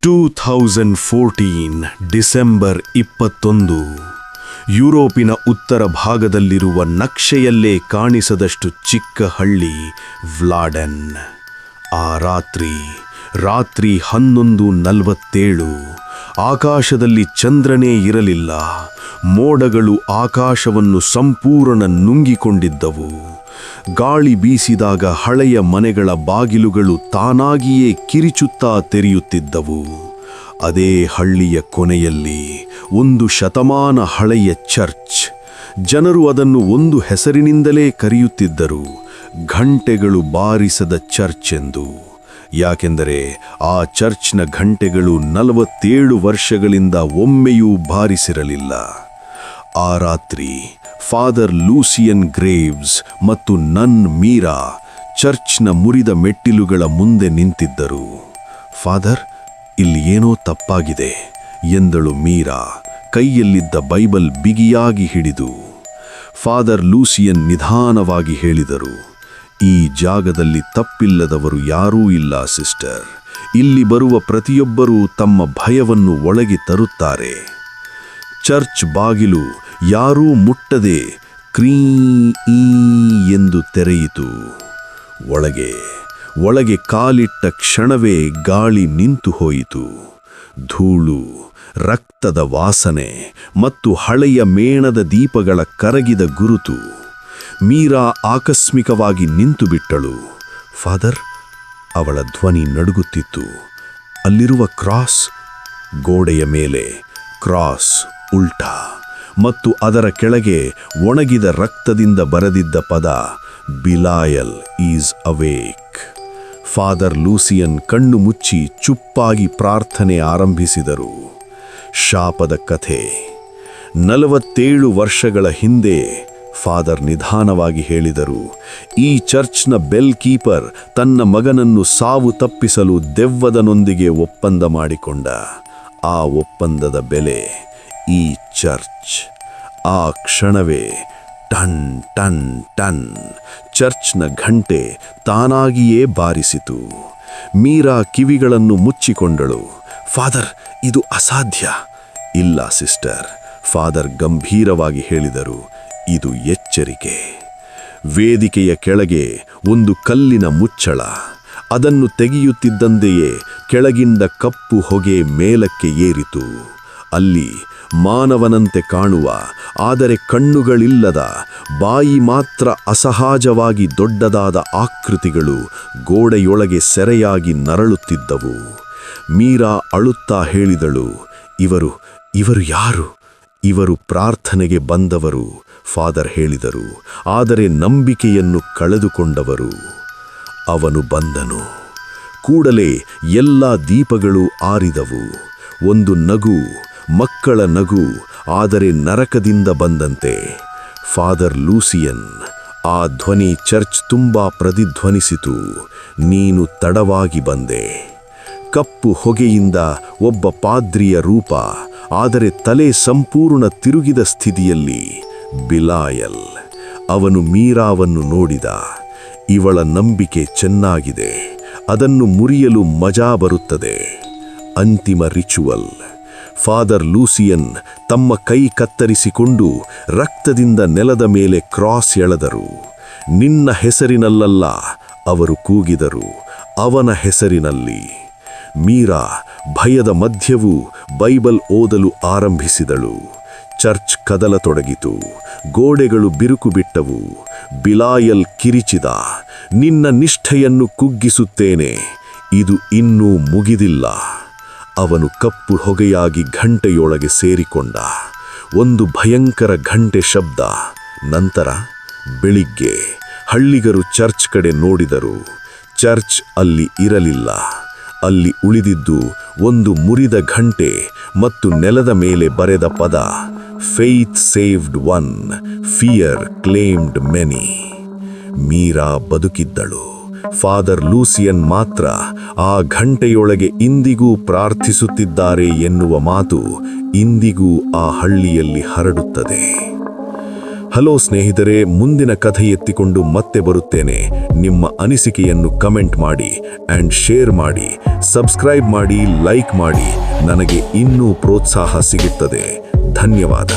2014 December 21 ಯುರೋಪಿನ ಉತ್ತರ ಭಾಗದಲ್ಲಿರುವ ನಕ್ಷೆಯಲ್ಲೇ ಕಾಣಿಸದಷ್ಟು ಚಿಕ್ಕ ಹಳ್ಳಿ ವ್ಲಾಡೆನ್. ಆ ರಾತ್ರಿ 11:47. ಆಕಾಶದಲ್ಲಿ ಚಂದ್ರನೇ ಇರಲಿಲ್ಲ. ಮೋಡಗಳು ಆಕಾಶವನ್ನು ಸಂಪೂರ್ಣ ನುಂಗಿಕೊಂಡಿದ್ದವು. ಗಾಳಿ ಬೀಸಿದಾಗ ಹಳೆಯ ಮನೆಗಳ ಬಾಗಿಲುಗಳು ತಾನಾಗಿಯೇ ಕಿರಿಚುತ್ತಾ ತೆರೆಯುತ್ತಿದ್ದವು. ಅದೇ ಹಳ್ಳಿಯ ಕೊನೆಯಲ್ಲಿ ಒಂದು ಶತಮಾನ ಹಳೆಯ ಚರ್ಚ್. ಜನರು ಅದನ್ನು ಒಂದು ಹೆಸರಿನಿಂದಲೇ ಕರೆಯುತ್ತಿದ್ದರು, ಘಂಟೆಗಳು ಬಾರಿಸದ ಚರ್ಚ್ ಎಂದು. ಯಾಕೆಂದರೆ ಆ ಚರ್ಚ್ನ ಘಂಟೆಗಳು 47 ವರ್ಷಗಳಿಂದ ಒಮ್ಮೆಯೂ ಬಾರಿಸಿರಲಿಲ್ಲ. ಆ ರಾತ್ರಿ ಫಾದರ್ ಲೂಸಿಯನ್ ಗ್ರೇವ್ಸ್ ಮತ್ತು ನನ್ ಮೀರಾ ಚರ್ಚ್ನ ಮುರಿದ ಮೆಟ್ಟಿಲುಗಳ ಮುಂದೆ ನಿಂತಿದ್ದರು. ಫಾದರ್, ಇಲ್ಲಿ ಏನೋ ತಪ್ಪಾಗಿದೆ ಎಂದಳು ಮೀರಾ, ಕೈಯಲ್ಲಿದ್ದ ಬೈಬಲ್ ಬಿಗಿಯಾಗಿ ಹಿಡಿದು. ಫಾದರ್ ಲೂಸಿಯನ್ ನಿಧಾನವಾಗಿ ಹೇಳಿದರು, ಈ ಜಾಗದಲ್ಲಿ ತಪ್ಪಿಲ್ಲದವರು ಯಾರೂ ಇಲ್ಲ ಸಿಸ್ಟರ್. ಇಲ್ಲಿ ಬರುವ ಪ್ರತಿಯೊಬ್ಬರೂ ತಮ್ಮ ಭಯವನ್ನು ಒಳಗೆ ತರುತ್ತಾರೆ. ಚರ್ಚ್ ಬಾಗಿಲು ಯಾರೂ ಮುಟ್ಟದೆ ಕ್ರೀ ಎಂದು ತೆರೆಯಿತು. ಒಳಗೆ ಕಾಲಿಟ್ಟ ಕ್ಷಣವೇ ಗಾಳಿ ನಿಂತು ಹೋಯಿತು. ಧೂಳು, ರಕ್ತದ ವಾಸನೆ ಮತ್ತು ಹಳೆಯ ಮೇಣದ ದೀಪಗಳ ಕರಗಿದ ಗುರುತು. ಮೀರಾ ಆಕಸ್ಮಿಕವಾಗಿ ನಿಂತು ಬಿಟ್ಟಳು. ಫಾದರ್, ಅವಳ ಧ್ವನಿ ನಡುಗುತ್ತಿತ್ತು. ಅಲ್ಲಿರುವ ಕ್ರಾಸ್, ಗೋಡೆಯ ಮೇಲೆ ಕ್ರಾಸ್ ಉಲ್ಟಾ ಮತ್ತು ಅದರ ಕೆಳಗೆ ಒಣಗಿದ ರಕ್ತದಿಂದ ಬರೆದಿದ್ದ ಪದ ಬಿಲಾಯಲ್ ಈಸ್ ಅವೇಕ್. ಫಾದರ್ ಲೂಸಿಯನ್ ಕಣ್ಣು ಮುಚ್ಚಿ ಚುಪ್ಪಾಗಿ ಪ್ರಾರ್ಥನೆ ಆರಂಭಿಸಿದರು. ಶಾಪದ ಕಥೆ. 47 ವರ್ಷಗಳ ಹಿಂದೆ ಫಾದರ್ ನಿಧಾನವಾಗಿ ಹೇಳಿದರು, ಈ ಚರ್ಚ್ನ ಬೆಲ್ ಕೀಪರ್ ತನ್ನ ಮಗನನ್ನು ಸಾವು ತಪ್ಪಿಸಲು ದೆವ್ವದನೊಂದಿಗೆ ಒಪ್ಪಂದ ಮಾಡಿಕೊಂಡ. ಆ ಒಪ್ಪಂದದ ಬೆಲೆ ಈ ಚರ್ಚ್. ಆ ಕ್ಷಣವೇ ಟನ್ ಟನ್ ಟನ್ ಚರ್ಚ್ನ ಘಂಟೆ ತಾನಾಗಿಯೇ ಬಾರಿಸಿತು. ಮೀರಾ ಕಿವಿಗಳನ್ನು ಮುಚ್ಚಿಕೊಂಡಳು. ಫಾದರ್, ಇದು ಅಸಾಧ್ಯ. ಇಲ್ಲ ಸಿಸ್ಟರ್, ಫಾದರ್ ಗಂಭೀರವಾಗಿ ಹೇಳಿದರು, ಇದು ಎಚ್ಚರಿಕೆ. ವೇದಿಕೆಯ ಕೆಳಗೆ ಒಂದು ಕಲ್ಲಿನ ಮುಚ್ಚಳ. ಅದನ್ನು ತೆಗೆಯುತ್ತಿದ್ದಂತೆಯೇ ಕೆಳಗಿಂದ ಕಪ್ಪು ಹೊಗೆ ಮೇಲಕ್ಕೆ ಏರಿತು. ಅಲ್ಲಿ ಮಾನವನಂತೆ ಕಾಣುವ, ಆದರೆ ಕಣ್ಣುಗಳಿಲ್ಲದ, ಬಾಯಿ ಮಾತ್ರ ಅಸಹಜವಾಗಿ ದೊಡ್ಡದಾದ ಆಕೃತಿಗಳು ಗೋಡೆಯೊಳಗೆ ಸೆರೆಯಾಗಿ ನರಳುತ್ತಿದ್ದವು. ಮೀರಾ ಅಳುತ್ತಾ ಹೇಳಿದಳು, ಇವರು ಯಾರು? ಇವರು ಪ್ರಾರ್ಥನೆಗೆ ಬಂದವರು, ಫಾದರ್ ಹೇಳಿದರು, ಆದರೆ ನಂಬಿಕೆಯನ್ನು ಕಳೆದುಕೊಂಡವರು. ಅವನು ಬಂದನು. ಕೂಡಲೇ ಎಲ್ಲ ದೀಪಗಳು ಆರಿದವು. ಒಂದು ನಗು, ಮಕ್ಕಳ ನಗು, ಆದರೆ ನರಕದಿಂದ ಬಂದಂತೆ. ಫಾದರ್ ಲೂಸಿಯನ್. ಆ ಧ್ವನಿ ಚರ್ಚ್ ತುಂಬಾ ಪ್ರತಿಧ್ವನಿಸಿತು, ನೀನು ತಡವಾಗಿ ಬಂದೆ. ಕಪ್ಪು ಹೊಗೆಯಿಂದ ಒಬ್ಬ ಪಾದ್ರಿಯ ರೂಪ, ಆದರೆ ತಲೆ ಸಂಪೂರ್ಣ ತಿರುಗಿದ ಸ್ಥಿತಿಯಲ್ಲಿ. ಬಿಲಾಯಲ್. ಅವನು ಮೀರಾವನ್ನು ನೋಡಿದ. ಇವಳ ನಂಬಿಕೆ ಚೆನ್ನಾಗಿದೆ, ಅದನ್ನು ಮುರಿಯಲು ಮಜಾ ಬರುತ್ತದೆ. ಅಂತಿಮ ರಿಚುವಲ್. ಫಾದರ್ ಲೂಸಿಯನ್ ತಮ್ಮ ಕೈ ಕತ್ತರಿಸಿಕೊಂಡು ರಕ್ತದಿಂದ ನೆಲದ ಮೇಲೆ ಕ್ರಾಸ್ ಎಳೆದರು. ನಿನ್ನ ಹೆಸರಿನಲ್ಲಲ್ಲ, ಅವರು ಕೂಗಿದರು, ಅವನ ಹೆಸರಿನಲ್ಲಿ. ಮೀರಾ ಭಯದ ಮಧ್ಯವೂ ಬೈಬಲ್ ಓದಲು ಆರಂಭಿಸಿದಳು. ಚರ್ಚ್ ಕದಲತೊಡಗಿತು. ಗೋಡೆಗಳು ಬಿರುಕು ಬಿಟ್ಟವು. ಬಿಲಾಯಲ್ ಕಿರಿಚಿದ, ನಿನ್ನ ನಿಷ್ಠೆಯನ್ನು ಕುಗ್ಗಿಸುತ್ತೇನೆ, ಇದು ಇನ್ನೂ ಮುಗಿದಿಲ್ಲ. ಅವನು ಕಪ್ಪು ಹೊಗೆಯಾಗಿ ಘಂಟೆಯೊಳಗೆ ಸೇರಿಕೊಂಡ. ಒಂದು ಭಯಂಕರ ಘಂಟೆ ಶಬ್ದ. ನಂತರ ಬೆಳಿಗ್ಗೆ ಹಳ್ಳಿಗರು ಚರ್ಚ್ ಕಡೆ ನೋಡಿದರು. ಚರ್ಚ್ ಅಲ್ಲಿ ಇರಲಿಲ್ಲ. ಅಲ್ಲಿ ಉಳಿದಿದ್ದು ಒಂದು ಮುರಿದ ಘಂಟೆ ಮತ್ತು ನೆಲದ ಮೇಲೆ ಬರೆದ ಪದ, faith saved one, fear claimed many. Meera ಬದುಕಿದ್ದಳು. ಫಾದರ್ ಲೂಸಿಯನ್ ಮಾತ್ರ ಆ ಘಂಟೆಯೊಳಗೆ ಇಂದಿಗೂ ಪ್ರಾರ್ಥಿಸುತ್ತಿದ್ದಾರೆ ಎನ್ನುವ ಮಾತು ಇಂದಿಗೂ ಆ ಹಳ್ಳಿಯಲ್ಲಿ ಹರಡುತ್ತದೆ. ಹಲೋ ಸ್ನೇಹಿತರೆ, ಮುಂದಿನ ಕಥೆ ಎತ್ತಿಕೊಂಡು ಮತ್ತೆ ಬರುತ್ತೇನೆ. ನಿಮ್ಮ ಅನಿಸಿಕೆಯನ್ನು ಕಮೆಂಟ್ ಮಾಡಿ ಆ್ಯಂಡ್ ಶೇರ್ ಮಾಡಿ, ಸಬ್ಸ್ಕ್ರೈಬ್ ಮಾಡಿ, ಲೈಕ್ ಮಾಡಿ. ನನಗೆ ಇನ್ನೂ ಪ್ರೋತ್ಸಾಹ ಸಿಗುತ್ತದೆ. ಧನ್ಯವಾದ.